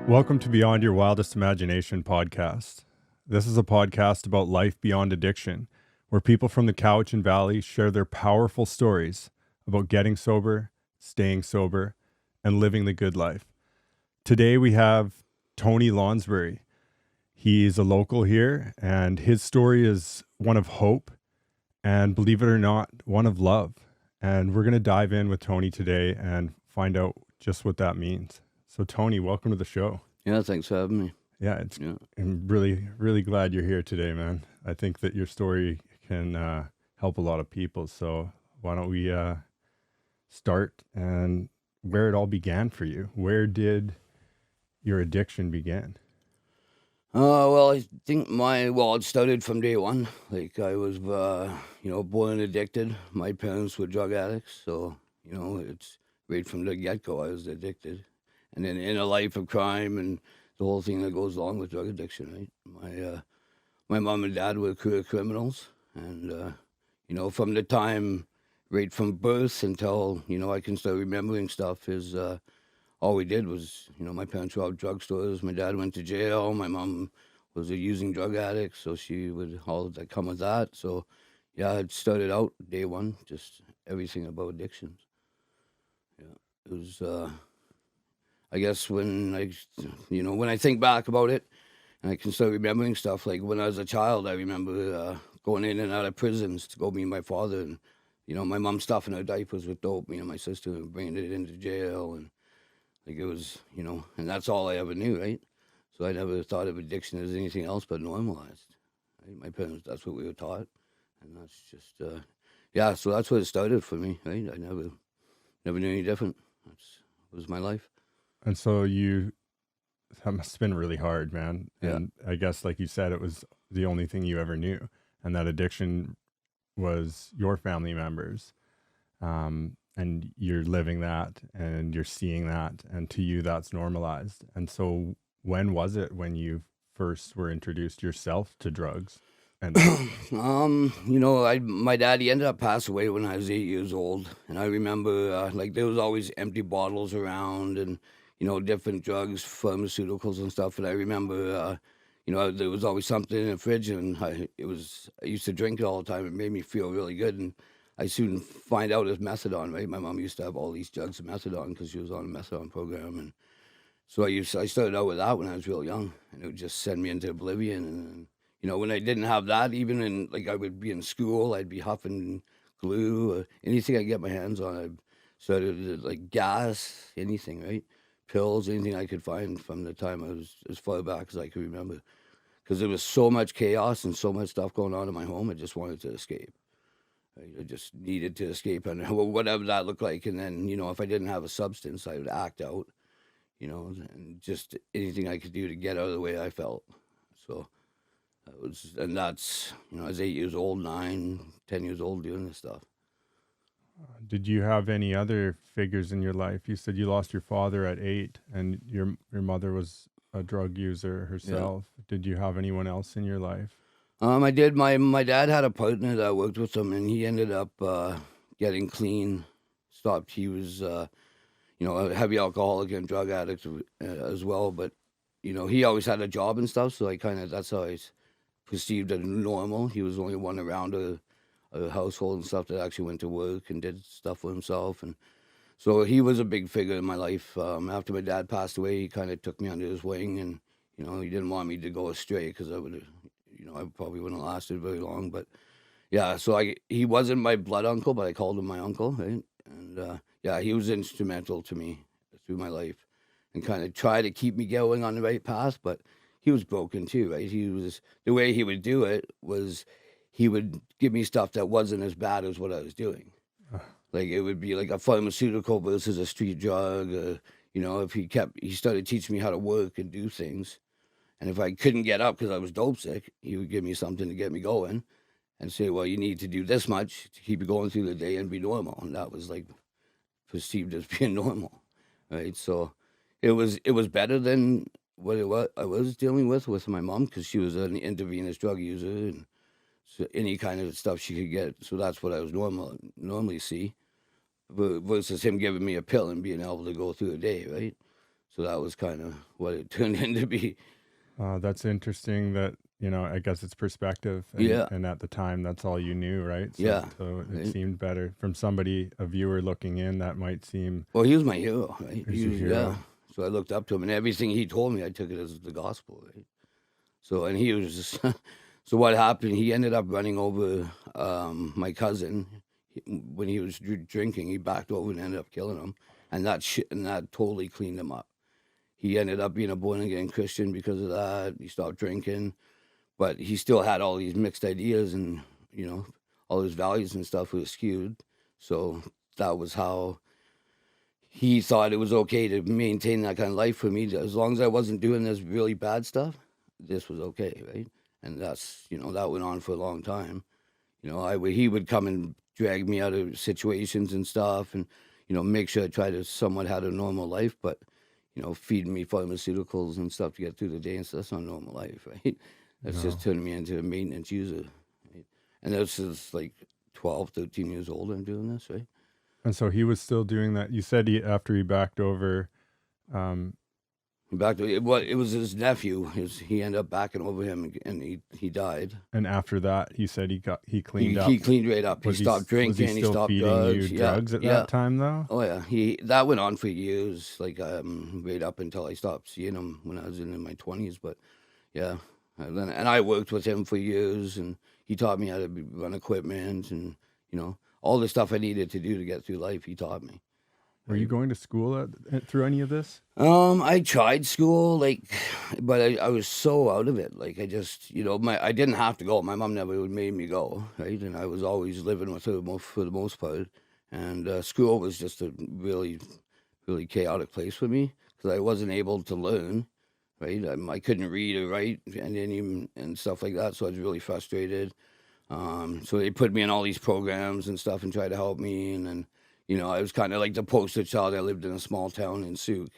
Welcome to Beyond Your Wildest Imagination podcast. This is a podcast about life beyond addiction, where people from the Cowichan Valley share their powerful stories about getting sober, staying sober, and living the good life. Today we have Tony Lonsberry. He's a local here, and his story is one of hope and, believe it or not, one of love. And we're going to dive in with Tony today and find out just what that means. So Tony, welcome to the show. Yeah, thanks for having me. Yeah, I'm really, really glad you're here today, man. I think that your story can help a lot of people. So why don't we start and where it all began for you? Where did your addiction begin? Well, I think it started from day one. Like I was, born addicted. My parents were drug addicts. So, it's right from the get-go, I was addicted. And then in a life of crime and the whole thing that goes along with drug addiction, right? My mom and dad were career criminals. And, from the time, right from birth until, I can start remembering stuff is all we did was, my parents robbed drugstores. My dad went to jail. My mom was a using drug addict, so she would all that come with that. So, yeah, it started out day one, just everything about addictions. Yeah, it was... I guess when I think back about it, and I can start remembering stuff, like when I was a child, I remember going in and out of prisons to go meet my father, and, my mom stuffing her diapers with dope, me and my sister bringing it into jail, and like it was, and that's all I ever knew, right? So I never thought of addiction as anything else but normalized. Right? My parents, that's what we were taught, and that's just, so that's where it started for me, right? I never knew any different. That was my life. And so that must have been really hard, man. Yeah. And I guess, like you said, it was the only thing you ever knew. And that addiction was your family members. And you're living that and you're seeing that. And to you, that's normalized. And so when was it when you first were introduced yourself to drugs? And my dad, he ended up passing away when I was 8 years old. And I remember, there was always empty bottles around and, different drugs, pharmaceuticals and stuff. And I remember, there was always something in the fridge, and I used to drink it all the time. It made me feel really good. And I soon find out it's methadone, right? My mom used to have all these jugs of methadone because she was on a methadone program. And so I started out with that when I was real young, and it would just send me into oblivion. And when I didn't have that, even in, I would be in school, I'd be huffing glue or anything I could get my hands on. I started, gas, anything, right? Pills, anything I could find from the time I was as far back as I could remember. Because there was so much chaos and so much stuff going on in my home, I just wanted to escape. I just needed to escape, and whatever that looked like. And then, if I didn't have a substance, I would act out, and just anything I could do to get out of the way I felt. So that's, I was 8 years old, 9, 10 years old doing this stuff. did you have any other figures in your life? You said you lost your father at 8 and your mother was a drug user herself. Yeah. Did you have anyone else in your life? I did. My dad had a partner that worked with him, and he ended up getting clean, stopped. He was, a heavy alcoholic and drug addict as well, but, he always had a job and stuff, so that's how I perceived as normal. He was the only one around a household and stuff that actually went to work and did stuff for himself. And so he was a big figure in my life. After my dad passed away, he kind of took me under his wing, and, he didn't want me to go astray because I would have, I probably wouldn't have lasted very long. But yeah, so he wasn't my blood uncle, but I called him my uncle, right? And he was instrumental to me through my life and kind of tried to keep me going on the right path, but he was broken too, right? The way he would do it was he would give me stuff that wasn't as bad as what I was doing. Like it would be like a pharmaceutical versus a street drug. If he started teaching me how to work and do things. And if I couldn't get up because I was dope sick, he would give me something to get me going and say, well, you need to do this much to keep you going through the day and be normal. And that was perceived as being normal, right? So, it was better than what I was dealing with my mom, because she was an intravenous drug user, and so any kind of stuff she could get. So that's what I was normally see, versus him giving me a pill and being able to go through a day, right? So that was kind of what it turned into be. That's interesting that, I guess it's perspective. Yeah. And at the time, that's all you knew, right? So, Yeah. so it Right. seemed better. From somebody, a viewer looking in, that might seem. Well, he was my hero, right? He's your hero. Yeah. So I looked up to him, and everything he told me, I took it as the gospel, right? So, and he was just, so what happened, he ended up running over my cousin. When he was drinking, he backed over and ended up killing him. And that totally cleaned him up. He ended up being a born-again Christian because of that. He stopped drinking. But he still had all these mixed ideas, and, all his values and stuff were skewed. So that was how he thought it was okay to maintain that kind of life for me. As long as I wasn't doing this really bad stuff, this was okay, right? And that's, that went on for a long time. He would come and drag me out of situations and stuff, and, make sure I tried to somewhat have a normal life, but, feeding me pharmaceuticals and stuff to get through the day, and so that's not normal life, right? That's No. just turning me into a maintenance user. Right? And this is like 12, 13 years old I'm doing this, right? And so he was still doing that. You said after he backed over, Back to it was his nephew. He ended up backing over him, and he died. and after that, he said he cleaned up. He cleaned right up. Was He stopped drinking. Was he He still stopped feeding drugs. you Yeah, drugs at yeah. that time, though? Oh yeah, that went on for years, like right up until I stopped seeing him when I was in my 20s. But yeah, and I worked with him for years, and he taught me how to run equipment, and all the stuff I needed to do to get through life. He taught me. Were you going to school through any of this? I tried school, but I was so out of it. Like, I just, I didn't have to go. My mom never made me go, right? And I was always living with her for the most part. And school was just a really, really chaotic place for me, because I wasn't able to learn, right? I couldn't read or write and stuff like that, so I was really frustrated. So they put me in all these programs and stuff and tried to help me, and then, I was kind of like the poster child. I lived in a small town in Souk,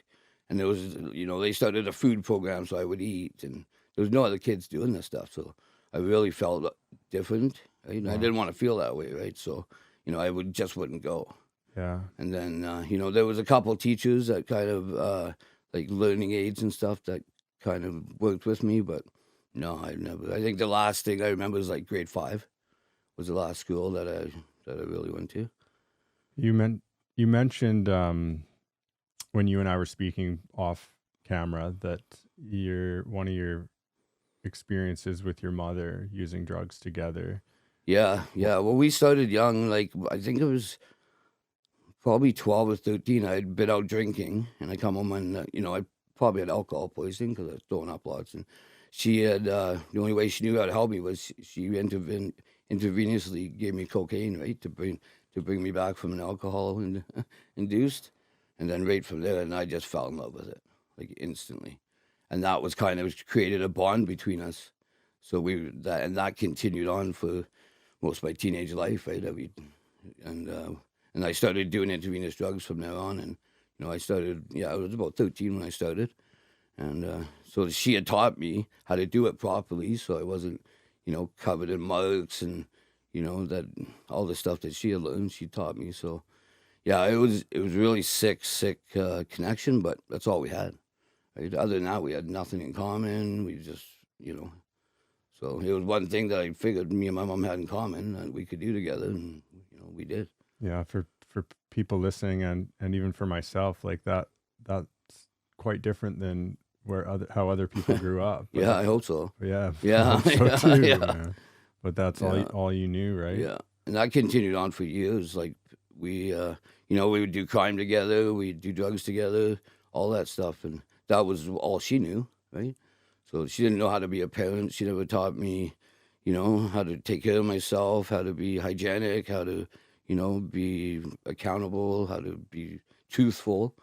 and there was, they started a food program so I would eat, and there was no other kids doing this stuff. So I really felt different, right? Wow. I didn't want to feel that way, right? So, I wouldn't go. Yeah. And then, there was a couple teachers that kind of, like learning aids and stuff, that kind of worked with me, but no, I think the last thing I remember was like grade 5 was the last school that I really went to. You mentioned when you and I were speaking off camera that one of your experiences with your mother using drugs together. Yeah. Well, we started young. Like, I think it was probably 12 or 13. I'd been out drinking, and I come home, and I probably had alcohol poisoning because I was throwing up lots. And she had the only way she knew how to help me was she intravenously gave me cocaine, right, to bring me back from an alcohol induced, and then right from there, and I just fell in love with it, like, instantly, and that was kind of created a bond between us. So that continued on for most of my teenage life, right? And I started doing intravenous drugs from there on, and I started. Yeah, I was about 13 when I started, and so she had taught me how to do it properly, so I wasn't, covered in marks and. That all the stuff that she had learned, she taught me. So, yeah, it was really sick connection, but that's all we had. Right? Other than that, we had nothing in common. We just, so it was one thing that I figured me and my mom had in common that we could do together, and we did. Yeah, for people listening, and even for myself, like that's quite different than how other people grew up. Yeah, I hope so. Yeah, Yeah, I hope so too, yeah. man. But that's all you knew, right? Yeah, and that continued on for years. Like, we would do crime together, we'd do drugs together, all that stuff, and that was all she knew, right? So she didn't know how to be a parent. She never taught me, how to take care of myself, how to be hygienic, how to, be accountable, how to be truthful,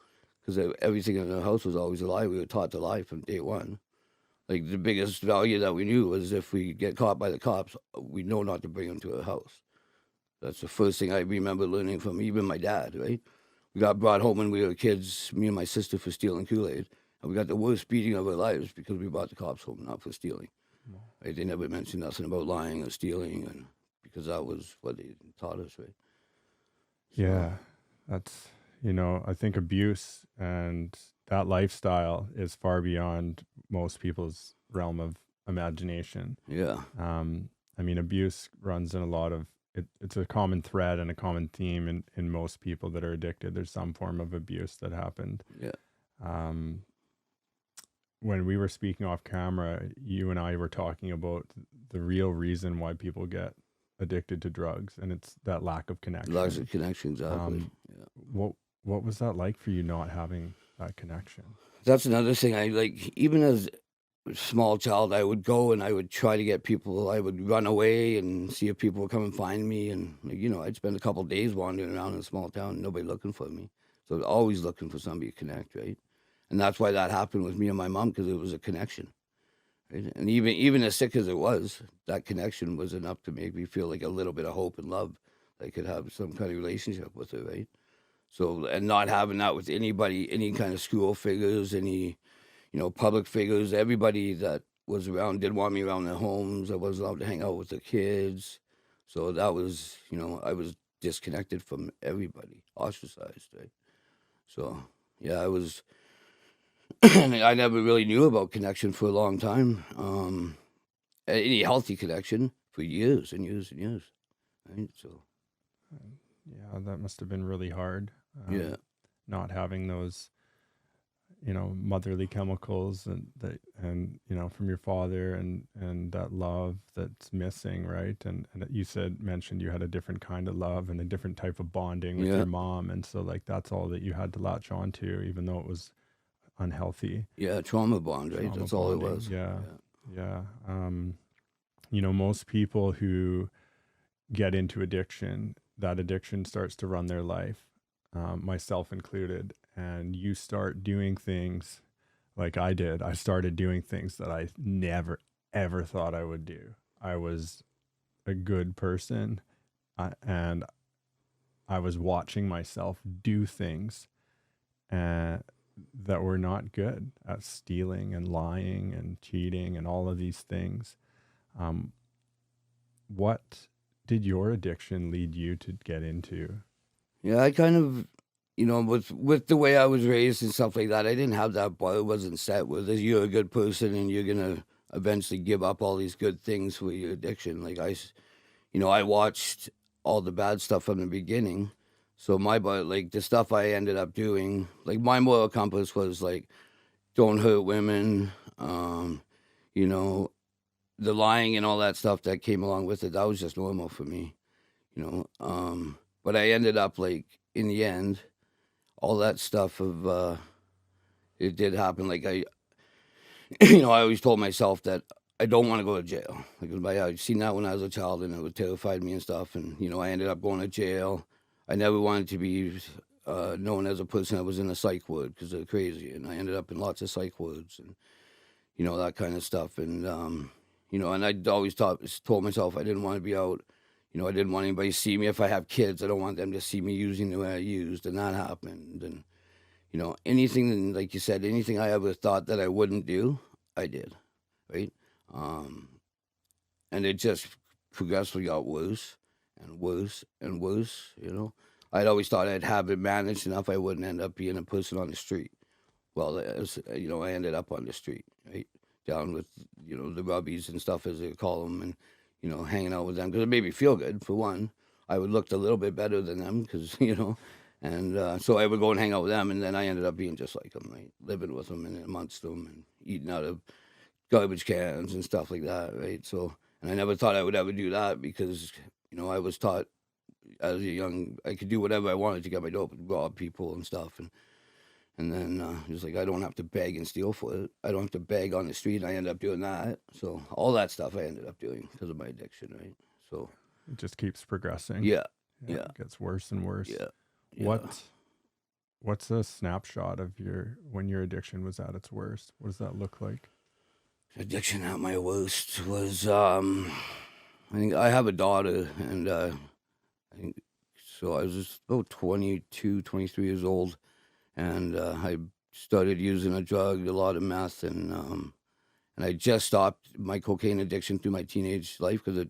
because everything in the house was always a lie. We were taught to lie from day one. Like, the biggest value that we knew was if we get caught by the cops, we know not to bring them to our house. That's the first thing I remember learning from even my dad, right? We got brought home when we were kids, me and my sister, for stealing Kool-Aid. And we got the worst beating of our lives because we brought the cops home, not for stealing. Right? They never mentioned nothing about lying or stealing, and because that was what they taught us, right? So, Yeah, that's, I think abuse and that lifestyle is far beyond most people's realm of imagination. yeah. I mean, abuse runs in a lot of it's a common thread and a common theme in most people that are addicted. There's some form of abuse that happened. Yeah. When we were speaking off camera, you and I were talking about the real reason why people get addicted to drugs, and it's that lack of connection. Lots of connections, exactly. Yeah. What was that like for you, not having that connection? That's another thing. I like, even as a small child, I would go and I would try to get people. I would run away and see if people would come and find me, and I'd spend a couple of days wandering around in a small town, nobody looking for me. So I was always looking for somebody to connect, right? And that's why that happened with me and my mom, because it was a connection. Right? And even as sick as it was, that connection was enough to make me feel like a little bit of hope and love. I could have some kind of relationship with her, right? So, and not having that with anybody, any kind of school figures, any, public figures, everybody that was around didn't want me around their homes. I wasn't allowed to hang out with the kids. So that was, I was disconnected from everybody, ostracized, right? So, yeah, I was... I never really knew about connection for a long time. Any healthy connection for years and years and years. Right? So, yeah, that must have been really hard. yeah, Not having those, motherly chemicals and from your father and that love that's missing, right? And you mentioned you had a different kind of love and a different type of bonding with yeah, your mom, and so like that's all that you had to latch on to, even though it was unhealthy. yeah, trauma bond, right? Trauma That's all it bonding. was. Yeah. Most people who get into addiction, that addiction starts to run their life, myself included. And you start doing things like I did. I started doing things that I never, ever thought I would do. I was a good person, and I was watching myself do things that were not good, at stealing and lying and cheating and all of these things. What did your addiction lead you to get into? Yeah, I kind of, with the way I was raised and stuff like that, I didn't have that bar. It wasn't set with you're a good person and you're going to eventually give up all these good things for your addiction. Like I watched all the bad stuff from the beginning. So the stuff I ended up doing, like my moral compass was like, don't hurt women, the lying and all that stuff that came along with it. That was just normal for me, but I ended up like, in the end, all that stuff of, it did happen. Like I always told myself that I don't want to go to jail. Like I'd seen that when I was a child and it would terrified me and stuff. And, I ended up going to jail. I never wanted to be known as a person that was in a psych ward because they're crazy. And I ended up in lots of psych wards and, that kind of stuff. And, and I'd always told myself I didn't want to be out. I didn't want anybody to see me. If I have kids, I don't want them to see me using the way I used. And that happened. And, anything, like you said, anything I ever thought that I wouldn't do, I did. Right? And it just progressively got worse and worse and worse, I'd always thought I'd have it managed enough I wouldn't end up being a person on the street. Well, I ended up on the street, right? Down with, the rubbies and stuff, as they call them, and, hanging out with them. Because it made me feel good, for one. I would look a little bit better than them, because, and so I would go and hang out with them, and then I ended up being just like them, right? Living with them and amongst them and eating out of garbage cans and stuff like that, right? So, and I never thought I would ever do that because, I was taught as a young, I could do whatever I wanted to get my dope, rob people and stuff. And then it was like, I don't have to beg and steal for it. I don't have to beg on the street. And I ended up doing that. So all that stuff I ended up doing because of my addiction, right? So it just keeps progressing. Yeah. It gets worse and worse. Yeah. What's a snapshot of when your addiction was at its worst? What does that look like? Addiction at my worst was, I think I have a daughter, and I think So I was just about 22, 23 years old, and I started using a drug, a lot of meth, and I just stopped my cocaine addiction through my teenage life because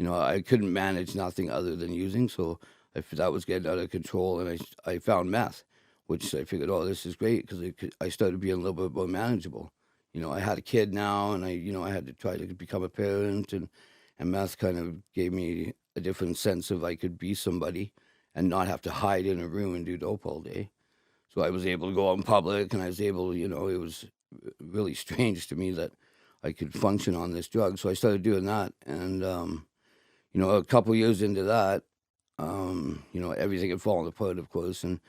I couldn't manage nothing other than using. So that was getting out of control, and I found meth, which I figured, oh, this is great because I started being a little bit more manageable. I had a kid now, and I had to try to become a parent, and meth kind of gave me a different sense of I could be somebody and not have to hide in a room and do dope all day. So I was able to go out in public, and I was able, it was really strange to me that I could function on this drug. So I started doing that, and a couple years into that, everything had fallen apart, of course, and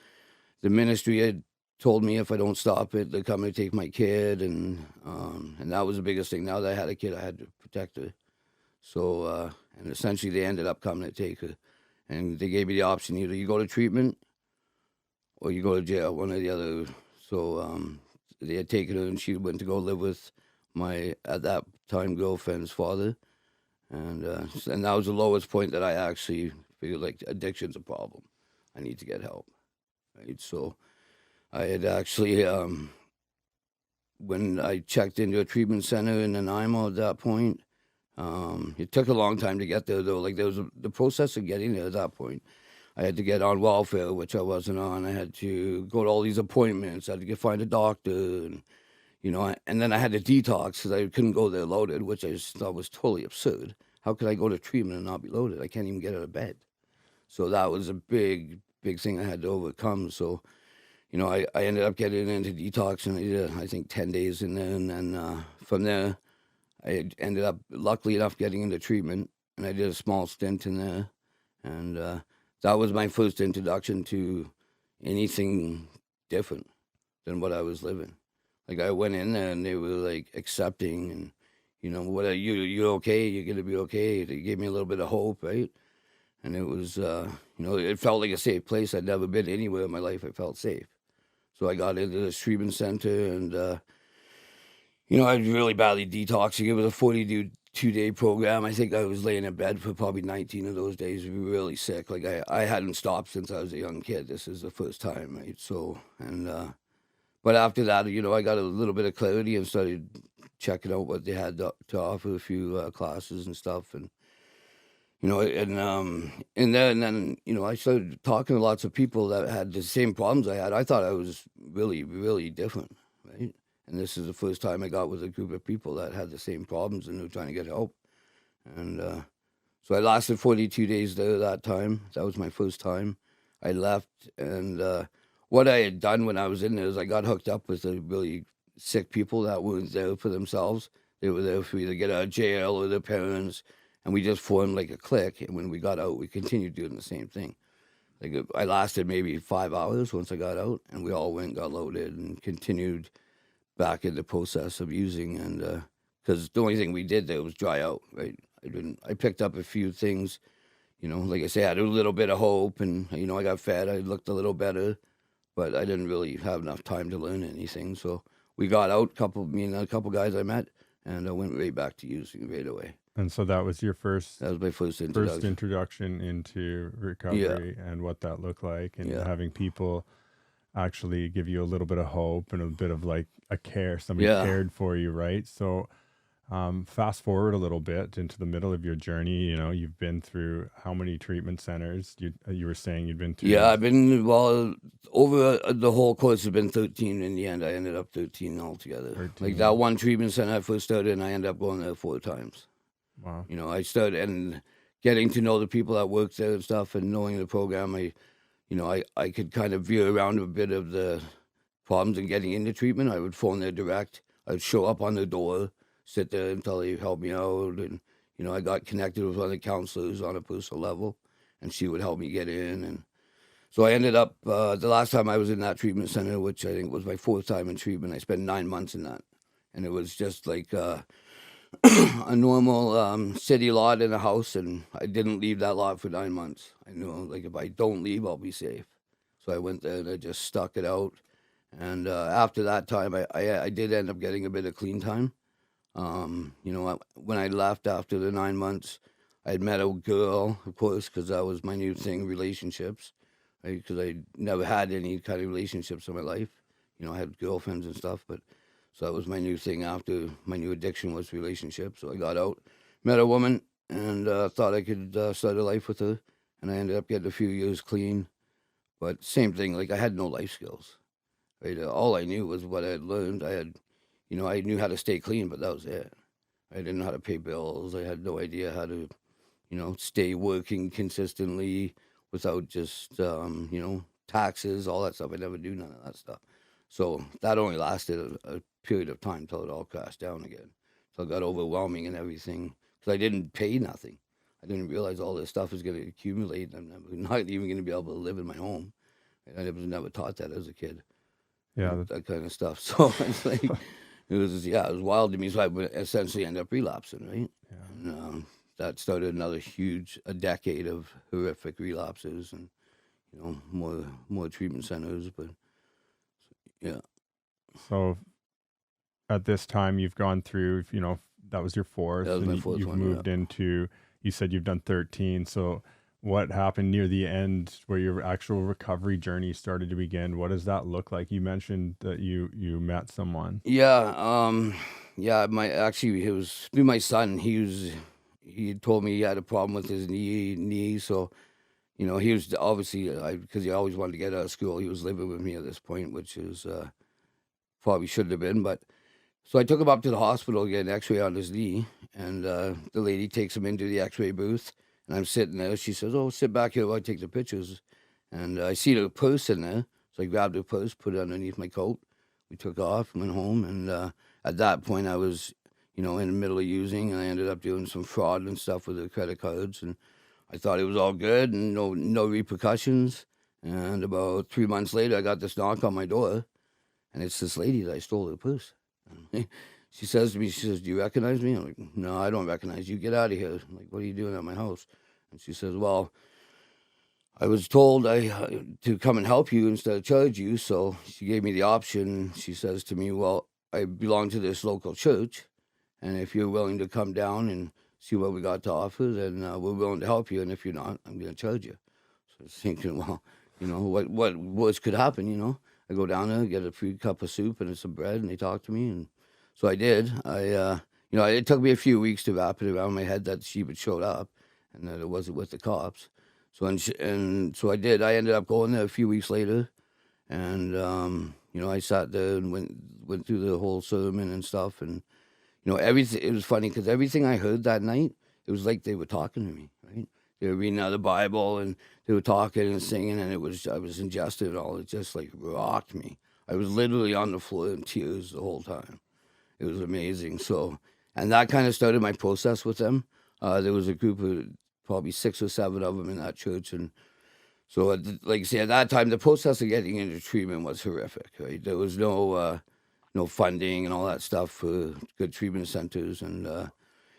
the ministry had told me if I don't stop it, they're coming to take my kid, and that was the biggest thing. Now that I had a kid, I had to protect her. So, and essentially they ended up coming to take her, and they gave me the option, either you go to treatment or you go to jail, one or the other. So they had taken her, and she went to go live with my, at that time, girlfriend's father. And that was the lowest point that I actually figured, like, addiction's a problem. I need to get help, right? So I had actually, when I checked into a treatment center in Nanaimo at that point, it took a long time to get there, though. Like, there was the process of getting there at that point. I had to get on welfare, which I wasn't on. I had to go to all these appointments. I had to find a doctor, and and then I had to detox because I couldn't go there loaded, which I just thought was totally absurd. How could I go to treatment and not be loaded? I can't even get out of bed. So that was a big, big thing I had to overcome. So, I ended up getting into detox, and I did, I think, 10 days in there. And then from there, I ended up, luckily enough, getting into treatment. And I did a small stint in there. And that was my first introduction to anything different than what I was living. Like, I went in there, and they were, like, accepting, and, what are you okay? You're going to be okay. They gave me a little bit of hope, right? And it was, it felt like a safe place. I'd never been anywhere in my life I felt safe. So I got into this treatment center, and, I was really badly detoxing. It was a 42-day program. I think I was laying in bed for probably 19 of those days, really sick. Like, I hadn't stopped since I was a young kid. This is the first time, right? So, and, but after that, I got a little bit of clarity and started checking out what they had to offer, a few classes and stuff. And, and then, I started talking to lots of people that had the same problems I had. I thought I was really, really different, right? And this is the first time I got with a group of people that had the same problems and were trying to get help. And so I lasted 42 days there that time. That was my first time. I left, and what I had done when I was in there is I got hooked up with the really sick people that weren't there for themselves. They were there for either get out of jail or their parents, and we just formed like a clique. And when we got out, we continued doing the same thing. Like, I lasted maybe 5 hours once I got out, and we all went and got loaded and continued back in the process of using. And because the only thing we did there was dry out, right? I picked up a few things, like I say, I had a little bit of hope, and I got fed. I looked a little better, but I didn't really have enough time to learn anything. So we got out, me and a couple guys I met, and I went right back to using right away. And so that was your first That was my first introduction into recovery, and what that looked like, and having people actually give you a little bit of hope and a bit of like a care, somebody cared for you, right? So fast forward a little bit into the middle of your journey. You've been through how many treatment centers? You were saying you'd been through. Yeah, I've been, over the whole course has been 13. In the end, I ended up 13 altogether. 13. Like, that one treatment center I first started, and I ended up going there 4 times. Wow. I started, and getting to know the people that worked there and stuff, and knowing the program, I could kind of veer around a bit of the problems in getting into treatment. I would phone there direct. I'd show up on the door, sit there until they helped me out. And, I got connected with one of the counselors on a personal level, and she would help me get in. And so I ended up, the last time I was in that treatment center, which I think was my 4th time in treatment, I spent 9 months in that. And it was just like a normal city lot in a house, and I didn't leave that lot for 9 months. I knew, like, if I don't leave, I'll be safe. So I went there, and I just stuck it out. And after that time, I did end up getting a bit of clean time. When I left after the 9 months, I had met a girl, of course, because that was my new thing, relationships, right? Because I never had any kind of relationships in my life. I had girlfriends and stuff, but so that was my new thing after my new addiction was relationships. So I got out, met a woman, and thought I could start a life with her. And I ended up getting a few years clean. But same thing, like I had no life skills, right? All I knew was what I had learned. I knew how to stay clean, but that was it. I didn't know how to pay bills. I had no idea how to, stay working consistently without just, taxes, all that stuff. I never do none of that stuff. So that only lasted a period of time till it all crashed down again. So it got overwhelming and everything because I didn't pay nothing. I didn't realize all this stuff was going to accumulate and I'm not even going to be able to live in my home. I was never taught that as a kid. Yeah. That kind of stuff. So it's like, it was wild to me. So I would essentially end up relapsing, right? Yeah. And that started a decade of horrific relapses and, more treatment centers. But yeah. So at this time you've gone through, that was your fourth, That was my and fourth you've one, moved yeah. into, you said you've done 13. So what happened near the end where your actual recovery journey started to begin? What does that look like? You mentioned that you met someone. Yeah, it was through my son. He had told me he had a problem with his knee. So, he was obviously, because he always wanted to get out of school, he was living with me at this point, which is, probably shouldn't have been, but so I took him up to the hospital to get an x-ray on his knee, and the lady takes him into the x-ray booth, and I'm sitting there. She says, "Oh, sit back here while I take the pictures." And I see the purse in there, so I grabbed the purse, put it underneath my coat. We took off, went home, and at that point I was, in the middle of using, and I ended up doing some fraud and stuff with the credit cards, and I thought it was all good and no repercussions. And about 3 months later, I got this knock on my door, and it's this lady that I stole her purse. She says to me, "Do you recognize me?" I'm like, "No, I don't recognize you. Get out of here." I'm like, "What are you doing at my house?" And she says, "Well, I was told to come and help you instead of charge you." So she gave me the option. She says to me, "Well, I belong to this local church, and if you're willing to come down and see what we got to offer, then we're willing to help you. And if you're not, I'm going to charge you." So I was thinking, well, what worse could happen, I go down there, get a free cup of soup and some bread, and they talk to me, and so I did. It took me a few weeks to wrap it around my head that she had showed up, and that it wasn't with the cops. So I did. I ended up going there a few weeks later, and I sat there and went through the whole sermon and stuff, and everything. It was funny because everything I heard that night, it was like they were talking to me, right? They were reading out of the Bible and they were talking and singing, and I was ingested and all. It just like rocked me. I was literally on the floor in tears the whole time. It was amazing. So, and that kind of started my process with them. There was a group of probably 6 or 7 of them in that church, and so like I say, at that time, the process of getting into treatment was horrific. Right? There was no funding and all that stuff for good treatment centers, and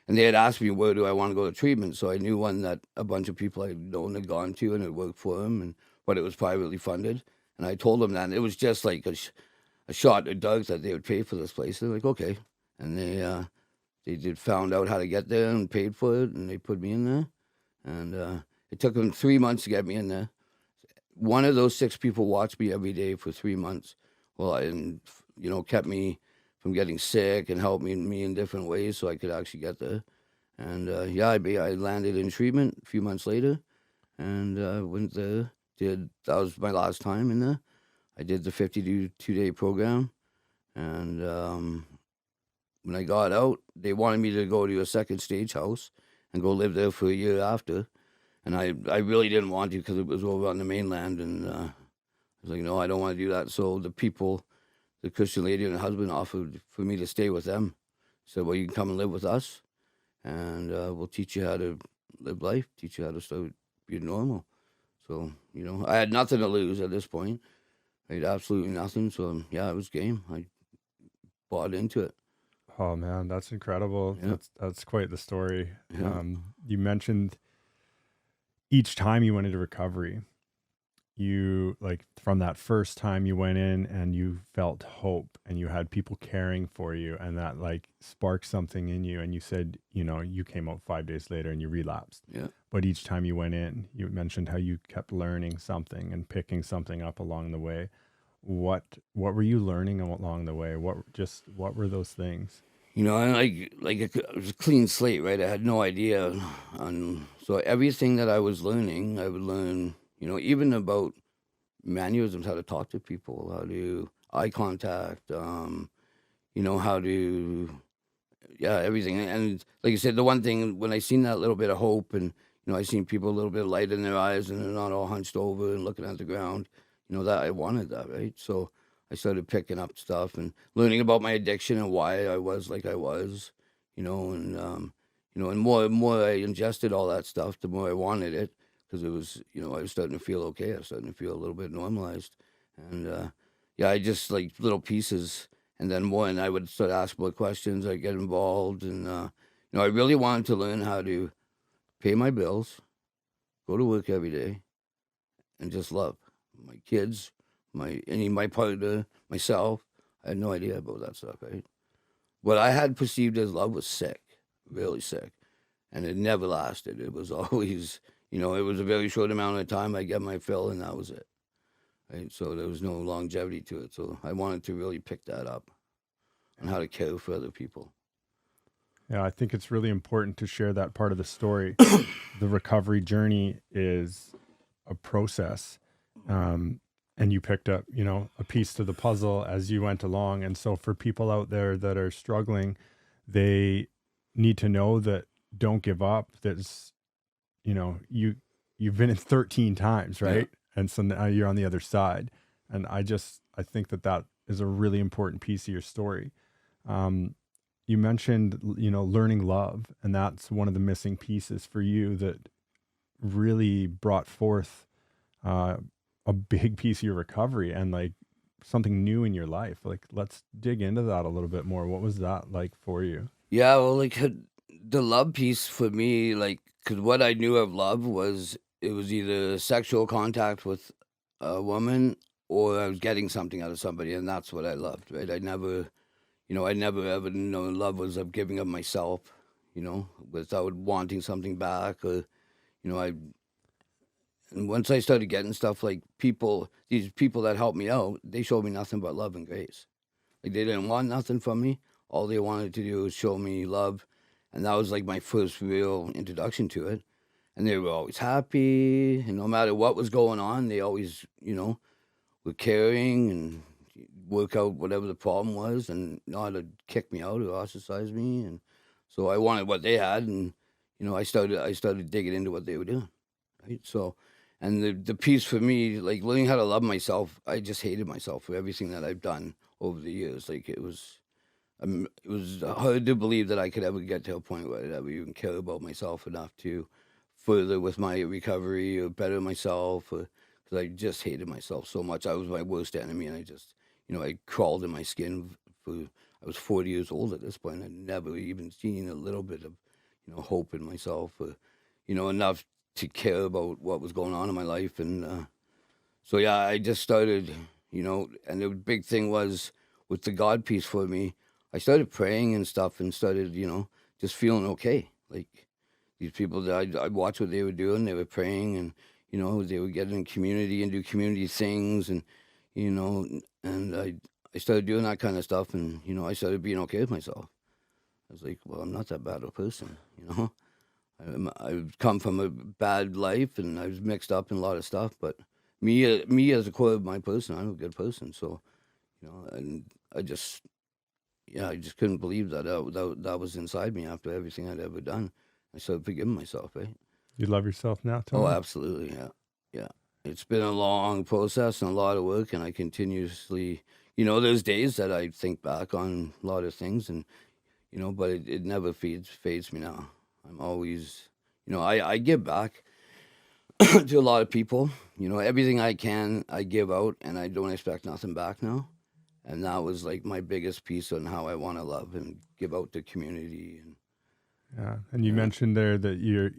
they had asked me where do I want to go to treatment, so I knew one that a bunch of people I'd known had gone to and it worked for them, but it was privately funded, and I told them that, and it was just like a shot in the dark that they would pay for this place. They're like, okay, and they did found out how to get there and paid for it, and they put me in there, and it took them 3 months to get me in there. One of those 6 people watched me every day for 3 months, and kept me from getting sick and helped me in different ways so I could actually get there. And I landed in treatment a few months later, and went there. That was my last time in there. I did the 52-day program, and when I got out, they wanted me to go to a second stage house and go live there for a year after. And I really didn't want to because it was over on the mainland, and I was like, no, I don't want to do that. So the Christian lady and her husband offered for me to stay with them. Said, well, you can come and live with us, and we'll teach you how to live life, teach you how to start being normal. So, I had nothing to lose at this point. I had absolutely nothing. So, it was game. I bought into it. Oh man, that's incredible. Yeah. That's quite the story. Yeah. You mentioned each time you went into recovery, you, like, from that first time you went in and you felt hope and you had people caring for you, and that like sparked something in you, and you said, you came out 5 days later and you relapsed. Yeah. But each time you went in, you mentioned how you kept learning something and picking something up along the way. What were you learning along the way? What were those things? And it was a clean slate, right? I had no idea so everything that I was learning, I would learn, even about mannerisms, how to talk to people, how to eye contact, how to, yeah, everything. And like you said, the one thing, when I seen that little bit of hope and, I seen people a little bit of light in their eyes and they're not all hunched over and looking at the ground, that I wanted that, right? So I started picking up stuff and learning about my addiction and why I was like I was, and more I ingested all that stuff, the more I wanted it, because it was, I was starting to feel okay. I was starting to feel a little bit normalized. And yeah, I just like little pieces. And then more, and I would start asking more questions. I'd get involved. And, I really wanted to learn how to pay my bills, go to work every day, and just love my kids, my partner, myself. I had no idea about that stuff, right? What I had perceived as love was sick, really sick. And it never lasted. It was always, it was a very short amount of time. I get my fill and that was it. Right? So there was no longevity to it. So I wanted to really pick that up and how to care for other people. Yeah, I think it's really important to share that part of the story. The recovery journey is a process. And you picked up, a piece to the puzzle as you went along. And so for people out there that are struggling, they need to know that don't give up. That's, you've been in 13 times, right? Yeah. And so now you're on the other side. And I think that is a really important piece of your story. You mentioned, learning love, and that's one of the missing pieces for you that really brought forth a big piece of your recovery and like something new in your life. Like, let's dig into that a little bit more. What was that like for you? Yeah, well, like the love piece for me, like, because what I knew of love was it was either sexual contact with a woman or I was getting something out of somebody, and that's what I loved, right? I never ever known love was of giving of myself, without wanting something back, or, and once I started getting stuff like these people that helped me out, they showed me nothing but love and grace. Like, they didn't want nothing from me. All they wanted to do was show me love. And that was like my first real introduction to it. And they were always happy. And no matter what was going on, they always, were caring and work out whatever the problem was and not to kick me out or ostracize me. And so I wanted what they had. And, I started digging into what they were doing. Right. So, and the piece for me, like learning how to love myself, I just hated myself for everything that I've done over the years. Like it was hard to believe that I could ever get to a point where I'd ever even care about myself enough to further with my recovery or better myself. Because I just hated myself so much. I was my worst enemy, and I just, I crawled in my skin. I was 40 years old at this point. I'd never even seen a little bit of, hope in myself, or, enough to care about what was going on in my life. And so, yeah, I just started, and the big thing was with the God piece for me, I started praying and stuff and started, just feeling okay. Like these people that I watched what they were doing, they were praying and, they would get in community and do community things and, and I started doing that kind of stuff and, I started being okay with myself. I was like, well, I'm not that bad of a person, I've come from a bad life and I was mixed up in a lot of stuff, but me as a core of my person, I'm a good person. So, and I just couldn't believe that was inside me after everything I'd ever done. I started forgiving myself, right? You love yourself now, Tony? Oh, absolutely, yeah. Yeah. It's been a long process and a lot of work, and I continuously, there's days that I think back on a lot of things and, but it never fades me now. I'm always, I give back to a lot of people. Everything I can, I give out, and I don't expect nothing back now. And that was like my biggest piece on how I want to love and give out to community. And yeah, and you mentioned there that you're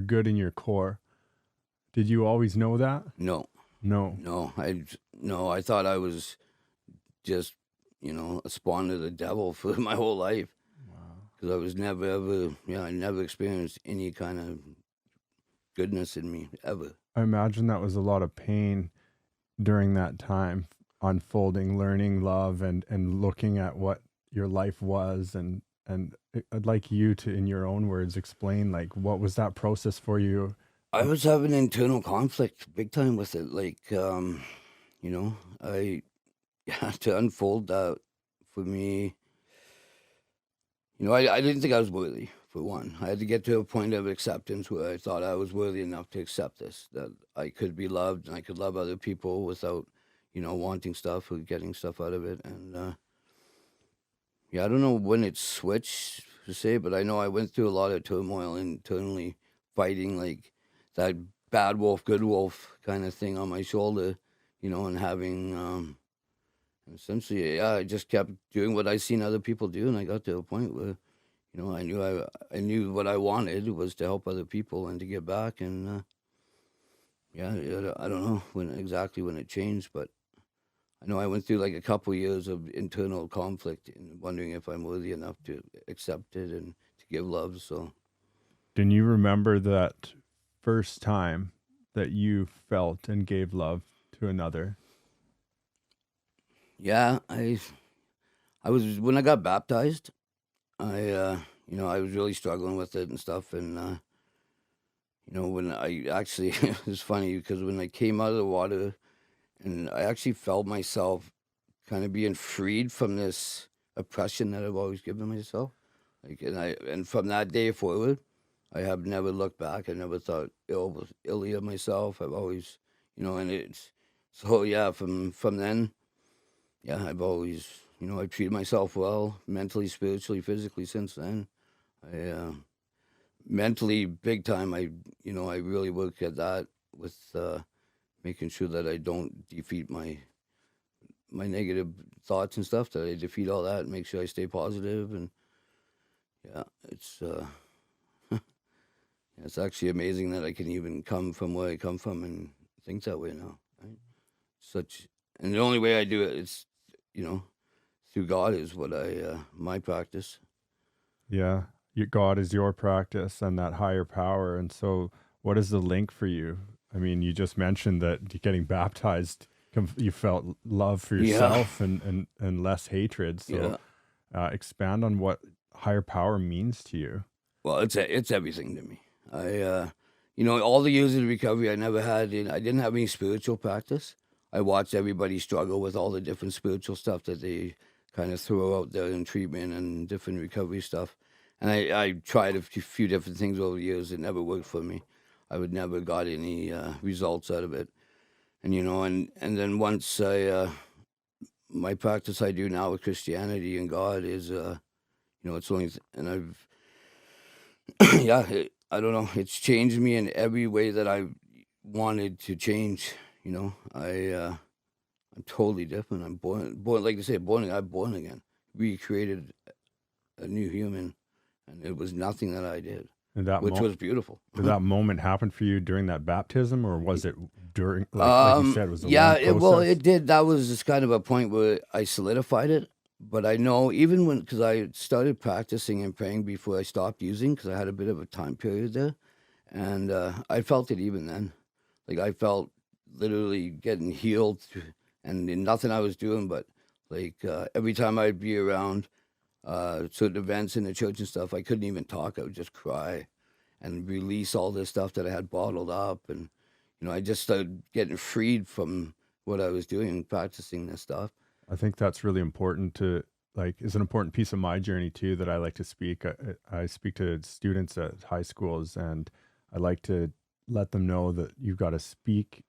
good in your core. Did you always know that? no, No. No, I thought I was just, a spawn of the devil for my whole life. Wow. Because I was never ever, I never experienced any kind of goodness in me ever. I imagine that was a lot of pain during that time, unfolding, learning love, and looking at what your life was. And I'd like you to, in your own words, explain, like, what was that process for you? I was having internal conflict big time with it. Like, I had to unfold that for me. I didn't think I was worthy, for one. I had to get to a point of acceptance where I thought I was worthy enough to accept this, that I could be loved and I could love other people without, wanting stuff or getting stuff out of it. And, I don't know when it switched to say, but I know I went through a lot of turmoil internally, fighting like that bad wolf, good wolf kind of thing on my shoulder, and having, essentially, I just kept doing what I seen other people do, and I got to a point where, I knew what I wanted was to help other people and to give back, and I don't know when it changed, but I know I went through like a couple years of internal conflict and wondering if I'm worthy enough to accept it and to give love. So, Can you remember that first time that you felt and gave love to another? yeah, I was when I got baptized. I was really struggling with it and stuff, and when I actually it's funny because when I came out of the water, and I actually felt myself kind of being freed from this oppression that I've always given myself. Like, and from that day forward, I have never looked back. I never thought illy of myself. I've always, and it's so yeah. From then, yeah, I've always, I've treated myself well, mentally, spiritually, physically. Since then, I mentally big time. I really work at that with making sure that I don't defeat my negative thoughts and stuff. That I defeat all that and make sure I stay positive. And yeah, it's actually amazing that I can even come from where I come from and think that way now. Right? And the only way I do it is, through God is what my practice. Yeah, God is your practice and that higher power. And so, what is the link for you? I mean, you just mentioned that getting baptized, you felt love for yourself and less hatred. So, expand on what higher power means to you. Well, it's everything to me. All the years of recovery, I didn't have any spiritual practice. I watched everybody struggle with all the different spiritual stuff that they kind of throw out there in treatment and different recovery stuff. And I tried a few different things over the years. It never worked for me. I would never got any results out of it. And, and then once my practice I do now with Christianity and God is, it's only, and I've, I don't know, it's changed me in every way that I wanted to change. I'm totally different. I'm born, like they say, I'm born again, recreated a new human, and it was nothing that I did, which was beautiful. Did that moment happen for you during that baptism, or was it during, like you said, was it a long process? It did. That was just kind of a point where I solidified it. But I know even because I started practicing and praying before I stopped using, because I had a bit of a time period there, and I felt it even then. Like I felt literally getting healed, and nothing I was doing, but like every time I'd be around certain events in the church and stuff, I couldn't even talk. I would just cry and release all this stuff that I had bottled up, and I just started getting freed from what I was doing and practicing this stuff. I think that's really important to, is an important piece of my journey too, that I like to speak. I speak to students at high schools, and I like to let them know that you've got to speak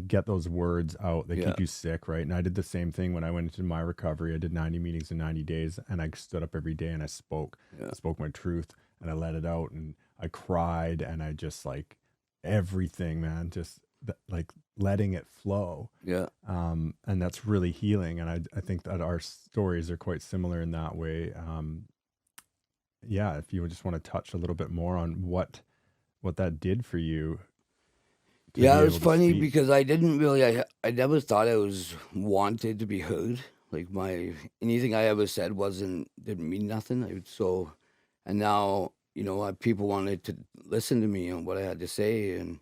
get those words out. They keep you sick, right? And I did the same thing when I went into my recovery. I did 90 meetings in 90 days, and I stood up every day and I spoke. I spoke my truth, and I let it out, and I cried, and I just everything, man, just letting it flow. And that's really healing. And I think that our stories are quite similar in that way. If you just want to touch a little bit more on what that did for you. to be Yeah, it was able to funny speak? because I didn't really, I never thought I was wanted to be heard. Like anything I ever said didn't mean nothing. And now, people wanted to listen to me and what I had to say, and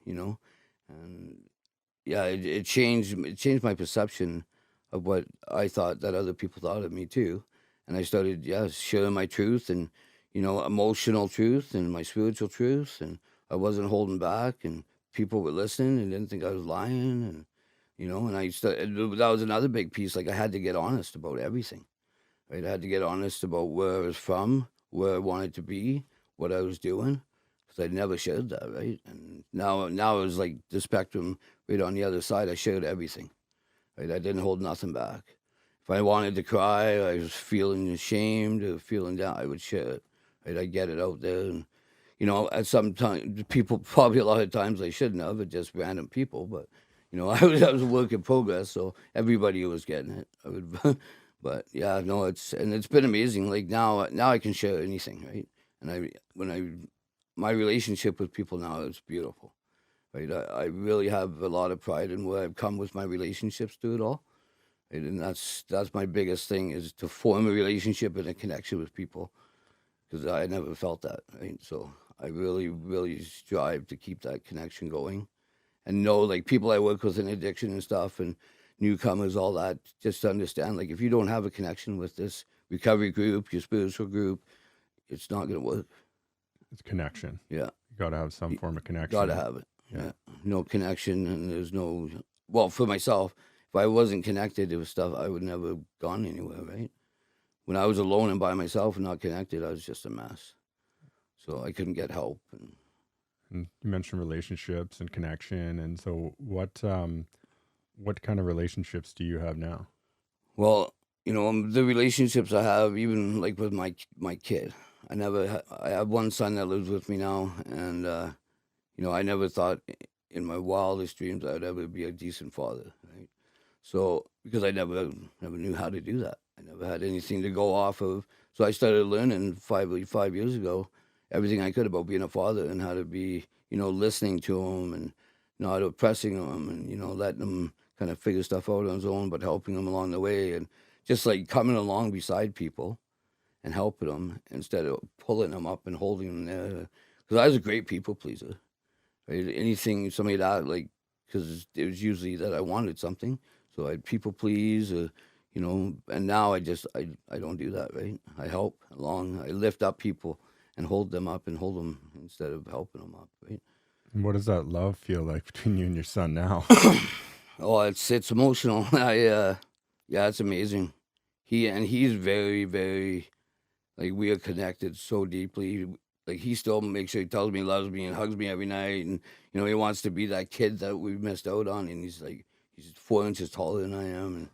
yeah, it changed my perception of what I thought that other people thought of me too. And I started, yeah, sharing my truth and, emotional truth and my spiritual truth. And I wasn't holding back and people were listening and didn't think I was lying. And I started, that was another big piece. Like I had to get honest about everything, right? I had to get honest about where I was from, where I wanted to be, what I was doing. Because I never shared that, right? And now it was like the spectrum right on the other side. I shared everything, right? I didn't hold nothing back. If I wanted to cry, I was feeling ashamed or feeling down, I would share it, right? I'd get it out there. And, at some time, people, probably a lot of times I shouldn't have, but just random people. But, I was a work in progress, so everybody was getting it. But yeah, no, it's been amazing. Like now I can share anything, right? And my relationship with people now is beautiful, right? I really have a lot of pride in where I've come with my relationships through it all, right? And that's my biggest thing is to form a relationship and a connection with people, because I never felt that, right? So I really, really strive to keep that connection going, and know like people I work with in addiction and stuff, and newcomers, all that, just to understand, like if you don't have a connection with this recovery group, your spiritual group, it's not going to work. It's connection. Yeah. You got to have some form of connection. Got to have it. Yeah. Yeah. No connection, and there's no, well, for myself, if I wasn't connected, it was stuff I would never have gone anywhere, right? When I was alone and by myself and not connected, I was just a mess. So I couldn't get help. And you mentioned relationships and connection, and so what kind of relationships do you have now? Well, the relationships I have, even like with my kid, I have one son that lives with me now, and I never thought in my wildest dreams I would ever be a decent father, right? So because I never knew how to do that, I never had anything to go off of. So I started learning 5 years ago everything I could about being a father and how to be, listening to him and not oppressing him and letting him kind of figure stuff out on his own, but helping him along the way and just like coming along beside people and helping them instead of pulling them up and holding them there. Because I was a great people pleaser, right? Anything somebody that like, because it was usually that I wanted something, so I'd people please, and now I don't do that, right? I help along, I lift up people and hold them up and hold them instead of helping them up, right? And what does that love feel like between you and your son now? Oh, it's emotional. Yeah, it's amazing. He's very, very, like, we are connected so deeply. Like, he still makes sure he tells me he loves me and hugs me every night, and he wants to be that kid that we missed out on. And he's 4 inches taller than I am, and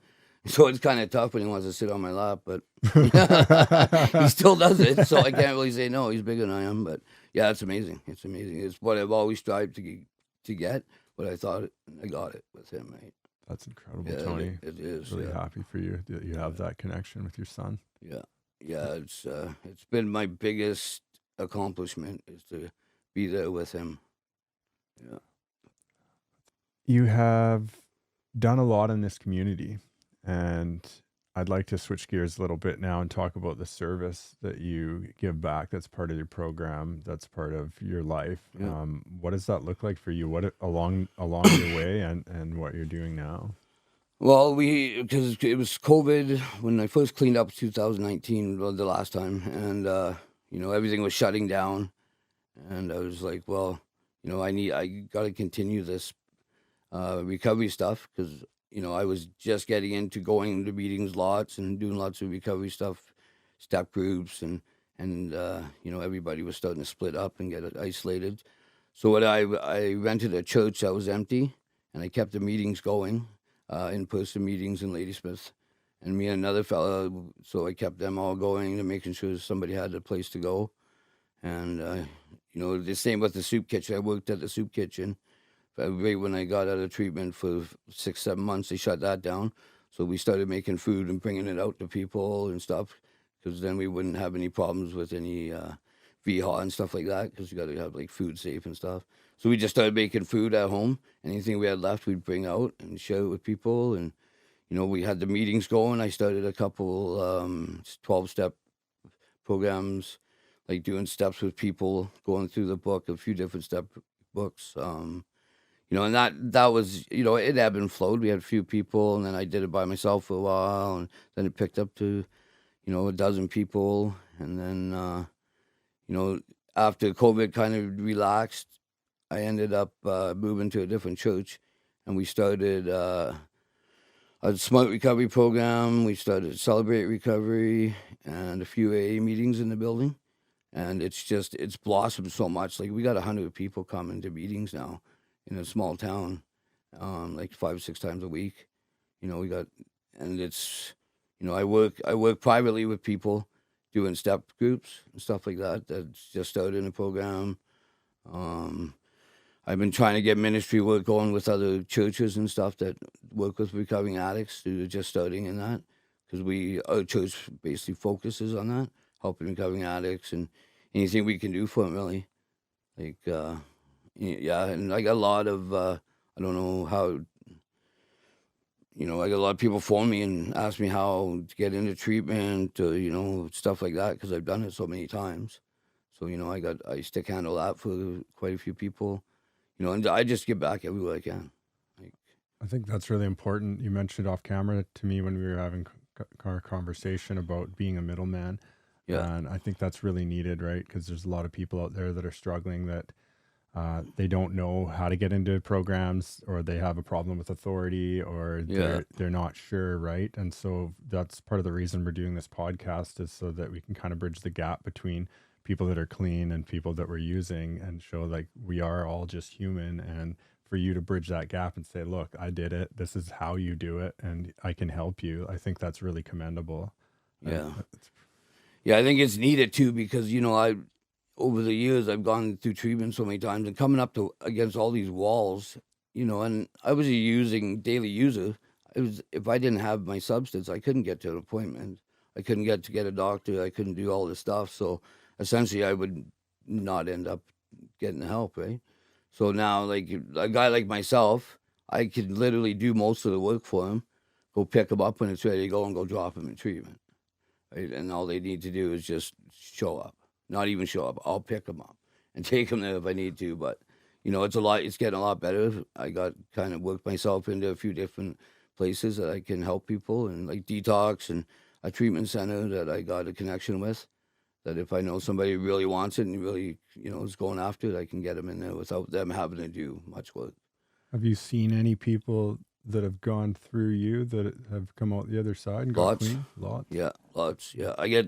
so it's kind of tough when he wants to sit on my lap, but he still does it. So I can't really say no. He's bigger than I am, but yeah, it's amazing. It's amazing. It's what I've always strived to get. But I thought I got it with him, right? That's incredible, Yeah, Tony. it is. Really Yeah. happy for you that you have that connection with your son. Yeah, it's been my biggest accomplishment is to be there with him. Yeah. You have done a lot in this community, and I'd like to switch gears a little bit now and talk about the service that you give back. That's part of your program. That's part of your life. Yeah. What does that look like for you? What along your way and what you're doing now? Well, because it was COVID when I first cleaned up 2019, well, the last time, and everything was shutting down, and I was like, well, I got to continue this recovery stuff because I was just getting into going to meetings lots and doing lots of recovery stuff, step groups, and everybody was starting to split up and get isolated. So I rented a church that was empty, and I kept the meetings going. In-person meetings in Ladysmith, and me and another fella, so I kept them all going and making sure somebody had a place to go. And, the same with the soup kitchen. I worked at the soup kitchen. Right when I got out of treatment for 6-7 months, they shut that down. So we started making food and bringing it out to people and stuff, because then we wouldn't have any problems with any VHA and stuff like that, because you got to have like food safe and stuff. So we just started making food at home. Anything we had left, we'd bring out and share it with people. And, we had the meetings going. I started a couple 12-step programs, like doing steps with people, going through the book, a few different step books. And that was, it ebbed and flowed. We had a few people, and then I did it by myself for a while, and then it picked up to, a dozen people. And then, after COVID kind of relaxed, I ended up moving to a different church, and we started a Smart Recovery program. We started Celebrate Recovery and a few AA meetings in the building. And it's blossomed so much. Like, we got 100 people coming to meetings now in a small town, like 5 or 6 times a week. We got, and it's, I work privately with people doing step groups and stuff like that. That's just started in a program. I've been trying to get ministry work going with other churches and stuff that work with recovering addicts. They're just starting in that, because our church basically focuses on that, helping recovering addicts and anything we can do for them, really. Like, yeah, and I got a lot of, I don't know how, I got a lot of people phone me and ask me how to get into treatment or, stuff like that, because I've done it so many times. So, I stick handle that for quite a few people, and I just give back everywhere I can. Like, I think that's really important. You mentioned off camera to me when we were having our conversation about being a middleman. yeah, And I think that's really needed, right? Because there's a lot of people out there that are struggling, that they don't know how to get into programs, or they have a problem with authority, or yeah, they're not sure, right? And so that's part of the reason we're doing this podcast, is so that we can kind of bridge the gap between people that are clean and people that we're using, and show like we are all just human. And for you to bridge that gap and say, look, I did it, this is how you do it, and I can help you, I think that's really commendable. yeah. It's Yeah, I think it's needed too, because, over the years, I've gone through treatment so many times and coming up against all these walls, and I was a daily user. If I didn't have my substance, I couldn't get to an appointment. I couldn't get a doctor. I couldn't do all this stuff. So essentially, I would not end up getting help, right? So now, like a guy like myself, I could literally do most of the work for him, go pick him up when it's ready to go, and go drop him in treatment. Right? And all they need to do is just show up. Not even show up. I'll pick them up and take them there if I need to. But, it's getting a lot better. I got kind of worked myself into a few different places that I can help people, and like detox and a treatment center that I got a connection with, that if I know somebody really wants it and really, is going after it, I can get them in there without them having to do much work. Have you seen any people that have gone through you that have come out the other side and got Lots. clean? Lots. Yeah, lots. Yeah, I get,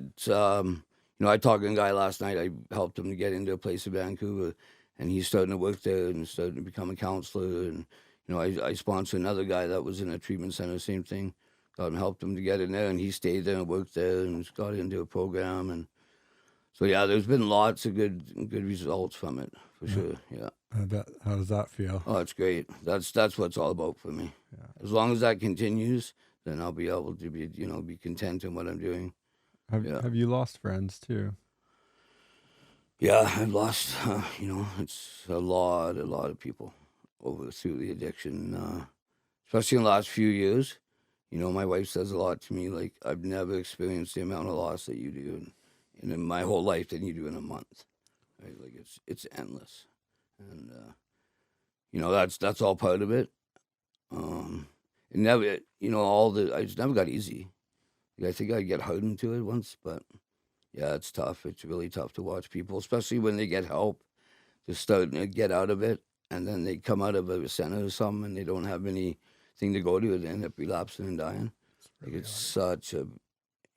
I talked to a guy last night. I helped him to get into a place in Vancouver, and he's starting to work there and starting to become a counselor. And, I sponsored another guy that was in a treatment center, same thing. Got him, helped him to get in there, and he stayed there and worked there and got into a program. And so, yeah, there's been lots of good results from it, for sure. Yeah. I bet. How does that feel? Oh, it's great. That's what it's all about for me. Yeah. As long as that continues, then I'll be able to be content in what I'm doing. Have you lost friends too? Yeah, I've lost, it's a lot of people through the addiction, especially in the last few years. My wife says a lot to me, like, I've never experienced the amount of loss that you do in my whole life than you do in a month. Right? Like, it's endless. And, that's all part of it. It never, it's never got easy. Like, I think I get hardened to it once, but yeah, it's tough. It's really tough to watch people, especially when they get help, to start to get out of it, and then they come out of a center or something, and they don't have anything to go to, and they end up relapsing and dying. Like, it's such a,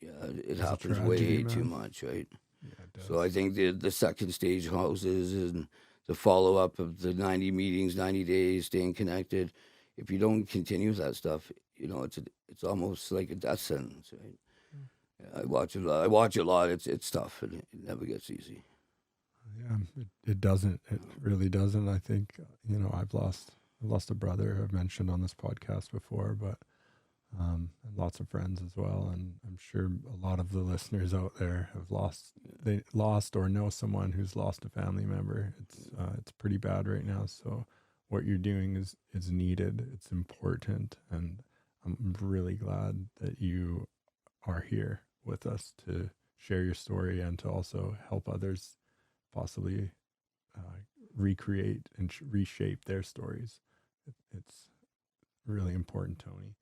it happens way too much, right? Yeah, it does. So I think the second stage houses and the follow-up of the 90 meetings, 90 days, staying connected, if you don't continue with that stuff, it's almost like a death sentence, right? Yeah, I watch it a lot. It's tough, and it never gets easy. Yeah, it doesn't. It really doesn't. I think I've lost a brother I've mentioned on this podcast before, but and lots of friends as well. And I'm sure a lot of the listeners out there have lost or know someone who's lost a family member. It's pretty bad right now. So what you're doing is needed. It's important, and I'm really glad that you are here with us to share your story and to also help others possibly recreate and reshape their stories. It's really important, Tony.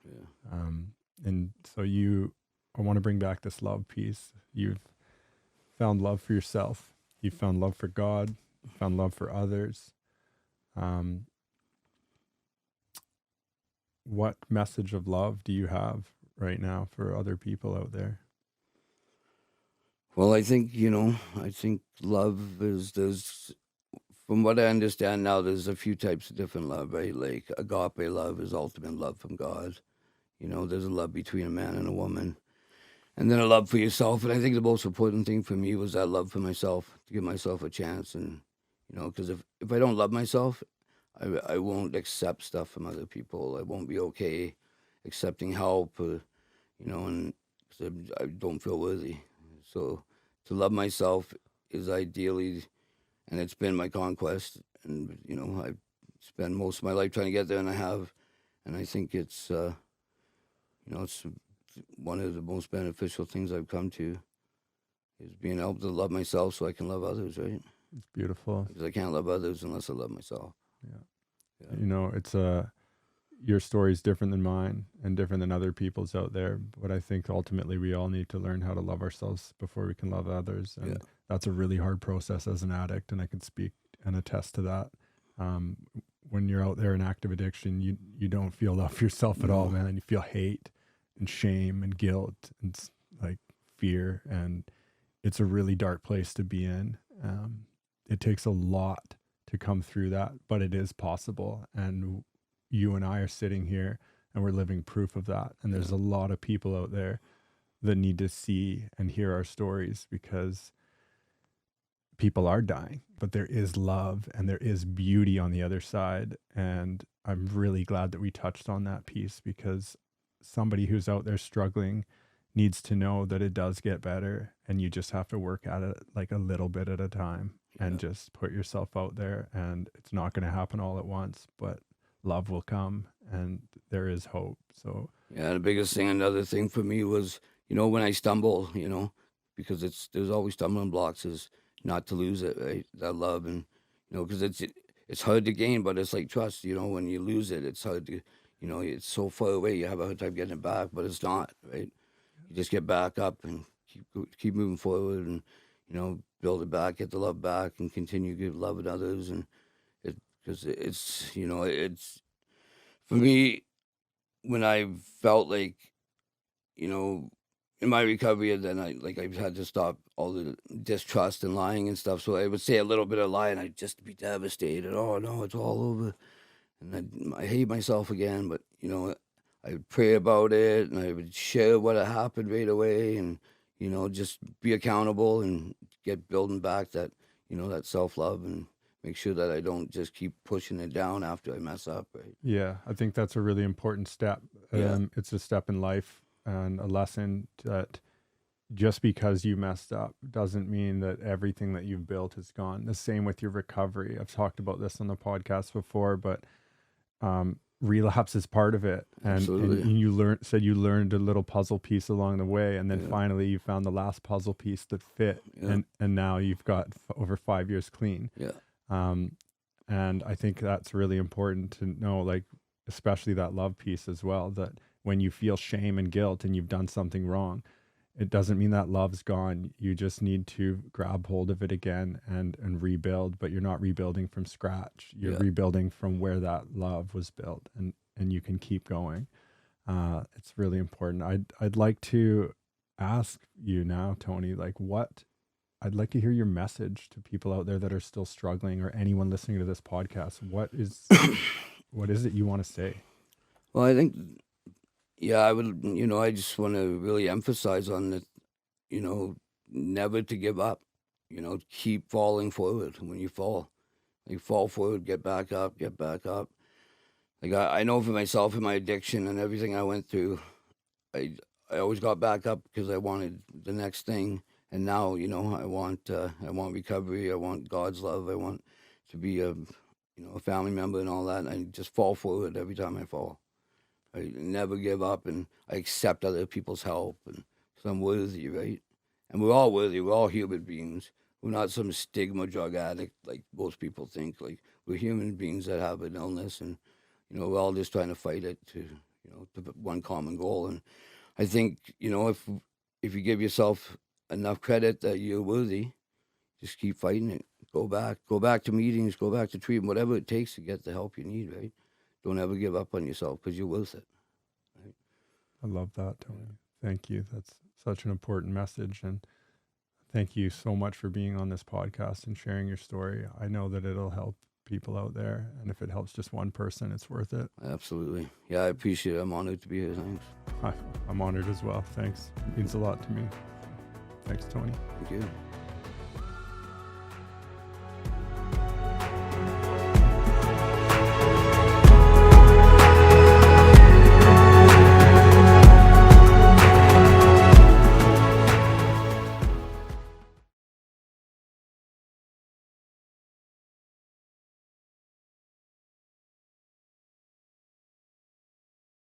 Yeah. And so I want to bring back this love piece. You've found love for yourself. You've found love for God. You found love for others. What message of love do you have right now for other people out there? Well, I think, love from what I understand now, there's a few types of different love, right? Like agape love is ultimate love from God. There's a love between a man and a woman. And then a love for yourself. And I think the most important thing for me was that love for myself, to give myself a chance. And, because if I don't love myself, I won't accept stuff from other people. I won't be okay accepting help, and 'cause I don't feel worthy. So to love myself is ideally, and it's been my conquest. And, I've spent most of my life trying to get there, and I have. And I think it's, it's one of the most beneficial things I've come to is being able to love myself so I can love others, right? It's beautiful. Because I can't love others unless I love myself. Yeah. It's your story is different than mine and different than other people's out there. But I think ultimately we all need to learn how to love ourselves before we can love others. And that's a really hard process as an addict. And I can speak and attest to that. When you're out there in active addiction, you don't feel love for yourself at all, man. You feel hate and shame and guilt and like fear. And it's a really dark place to be in. It takes a lot to come through that, but it is possible. And you and I are sitting here and we're living proof of that. And there's a lot of people out there that need to see and hear our stories, because people are dying, but there is love and there is beauty on the other side. And I'm really glad that we touched on that piece, because somebody who's out there struggling needs to know that it does get better, and you just have to work at it like a little bit at a time and just put yourself out there. And it's not going to happen all at once, but love will come and there is hope. So the biggest thing, another thing for me was, when I stumble, because there's always stumbling blocks, is not to lose it, right? That love. And, because it's hard to gain, but it's like trust, when you lose it, it's hard to, it's so far away, you have a hard time getting it back, but it's not, right? You just get back up and keep moving forward and, build it back, get the love back, and continue to give love to others. And because it's, it's, for me, when I felt like, in my recovery, and then I've had to stop all the distrust and lying and stuff. So I would say a little bit of lie, and I'd just be devastated. Oh no, it's all over, and I hate myself again. But I would pray about it, and I would share what had happened right away, and just be accountable and get building back that that self-love, and make sure that I don't just keep pushing it down after I mess up, right? Yeah, I think that's a really important step. It's a step in life and a lesson that just because you messed up doesn't mean that everything that you've built is gone. The same with your recovery. I've talked about this on the podcast before, but relapse is part of it. And you learned a little puzzle piece along the way, and then finally you found the last puzzle piece that fit, and now you've got over 5 years clean. And I think that's really important to know, like, especially that love piece as well, that when you feel shame and guilt and you've done something wrong, it doesn't mean that love's gone. You just need to grab hold of it again and rebuild, but you're not rebuilding from scratch. You're rebuilding from where that love was built, and you can keep going. It's really important. I'd like to ask you now, Tony, like, I'd like to hear your message to people out there that are still struggling, or anyone listening to this podcast. What is it you want to say? Well, I think, I would, I just want to really emphasize on that, never to give up, keep falling forward when you fall. Like, fall forward, get back up. Like I know for myself and my addiction and everything I went through, I always got back up because I wanted the next thing. And now, you know, I want recovery. I want God's love. I want to be a family member and all that. And I just fall forward every time I fall. I never give up, and I accept other people's help, and so I'm worthy, right? And we're all worthy. We're all human beings. We're not some stigma drug addict like most people think. Like, we're human beings that have an illness, and you know, we're all just trying to fight it to one common goal. And I think, you know, if you give yourself enough credit that you're worthy, just keep fighting it. Go back to meetings, go back to treatment, whatever it takes to get the help you need, right? Don't ever give up on yourself because you're worth it. Right? I love that, Tony. Thank you. That's such an important message. And thank you so much for being on this podcast and sharing your story. I know that it'll help people out there. And if it helps just one person, it's worth it. Absolutely. Yeah, I appreciate it. I'm honored to be here. Thanks. I'm honored as well. Thanks. It means a lot to me. Thanks, Tony. Thank you.